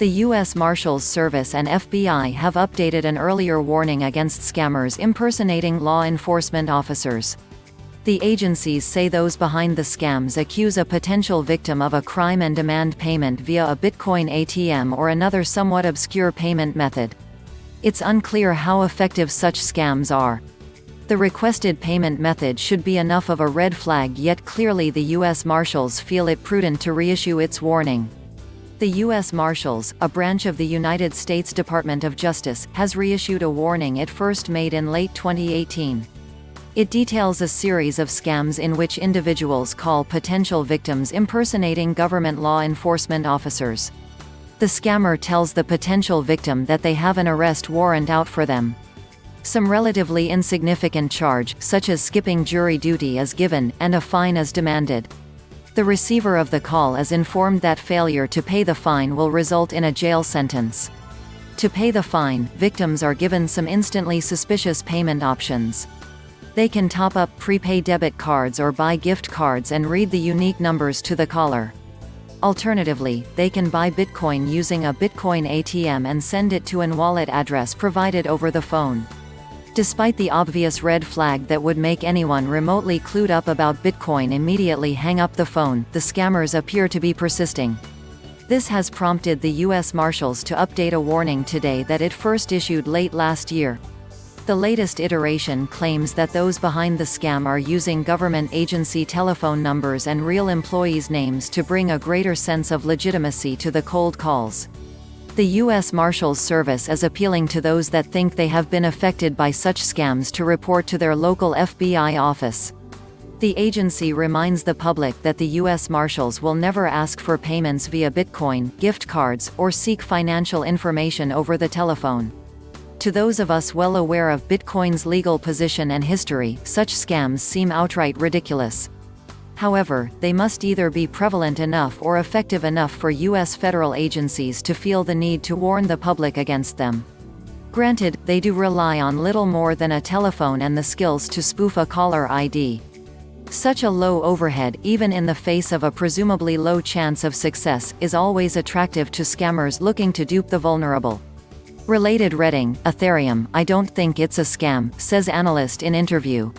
The US Marshals Service and FBI have updated an earlier warning against scammers impersonating law enforcement officers. The agencies say those behind the scams accuse a potential victim of a crime and demand payment via a Bitcoin ATM or another somewhat obscure payment method. It's unclear how effective such scams are. The requested payment method should be enough of a red flag, yet clearly the U.S. Marshals feel it prudent to reissue its warning. The U.S. Marshals, a branch of the United States Department of Justice, has reissued a warning it first made in late 2018. It details a series of scams in which individuals call potential victims impersonating government law enforcement officers. The scammer tells the potential victim that they have an arrest warrant out for them. Some relatively insignificant charge, such as skipping jury duty, is given, and a fine is demanded. The receiver of the call is informed that failure to pay the fine will result in a jail sentence. To pay the fine, victims are given some instantly suspicious payment options. They can top up prepay debit cards or buy gift cards and read the unique numbers to the caller. Alternatively, they can buy Bitcoin using a Bitcoin ATM and send it to an wallet address provided over the phone. Despite the obvious red flag that would make anyone remotely clued up about Bitcoin immediately hang up the phone, the scammers appear to be persisting. This has prompted the U.S. Marshals to update a warning today that it first issued late last year. The latest iteration claims that those behind the scam are using government agency telephone numbers and real employees' names to bring a greater sense of legitimacy to the cold calls. The U.S. Marshals Service is appealing to those that think they have been affected by such scams to report to their local FBI office. The agency reminds the public that the U.S. Marshals will never ask for payments via Bitcoin, gift cards, or seek financial information over the telephone. To those of us well aware of Bitcoin's legal position and history, such scams seem outright ridiculous. However, they must either be prevalent enough or effective enough for U.S. federal agencies to feel the need to warn the public against them. Granted, they do rely on little more than a telephone and the skills to spoof a caller ID. Such a low overhead, even in the face of a presumably low chance of success, is always attractive to scammers looking to dupe the vulnerable. Related reading, Ethereum, I don't think it's a scam, says Analyst in interview.